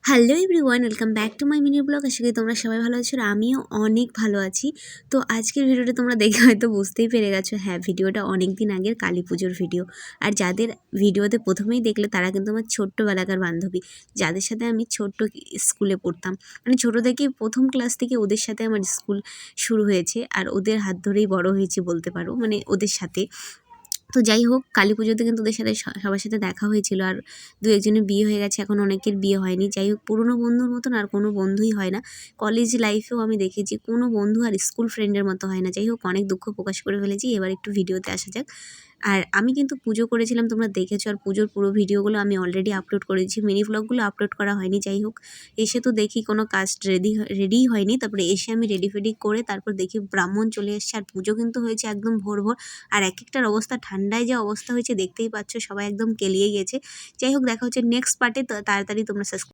Hello everyone, welcome back to my mini blog. আশা করি তোমরা সবাই ভালো আছো আর আমিও অনেক ভালো আছি। তো আজকের ভিডিওটা তোমরা দেখে হয়তো বুঝতেই পেরে গেছো, হ্যাঁ ভিডিওটা অনেক দিন আগের কালী পুজোর ভিডিও। আর যাদের ভিডিওতে প্রথমেই দেখলে তারা কিন্তু আমার ছোট্টবেলাকার বান্ধবী, যাদের সাথে আমি ছোট্ট স্কুলে পড়তাম। মানে ছোটো থেকেই প্রথম ক্লাস থেকে ওদের সাথে আমার স্কুল শুরু হয়েছে আর ওদের হাত ধরেই বড় হয়েছি বলতে পারো, মানে ওদের সাথে। তো যাই হোক, কালী পুজোতে কিন্তু ওদের সাথে সবার সাথে দেখা হয়েছিল। আর দু একজনের বিয়ে হয়ে গেছে, এখন অনেকের বিয়ে হয়নি। যাই হোক, পুরনো বন্ধুর মতন আর কোনো বন্ধুই হয় না। কলেজ লাইফেও আমি দেখেছি কোনো বন্ধু আর স্কুল ফ্রেন্ডের মতো হয় না। যাই হোক, অনেক দুঃখ প্রকাশ করে ফেলেছি, এবার একটু ভিডিওতে আসা যাক। আর আমি কিন্তু পুজো করেছিলাম, তোমরা দেখেছো। আর পুজোর পুরো ভিডিওগুলো আমি অলরেডি আপলোড করেছি, মিনি ব্লগগুলো আপলোড করা হয়নি। যাই হোক, এসে তো দেখি কোনো কাজ রেডিই হয়নি। তারপরে এসে আমি রেডি ফেডি করে তারপর দেখি ব্রাহ্মণ চলে এসছে। আর পুজো কিন্তু হয়েছে একদম ভোর ভোর। আর এক একটার অবস্থা, ঠান্ডায় যে অবস্থা হয়েছে দেখতেই পাচ্ছ, সবাই একদম কেলিয়ে গেছে। যাই হোক, দেখা হচ্ছে নেক্সট পার্টে। তাড়াতাড়ি তোমরা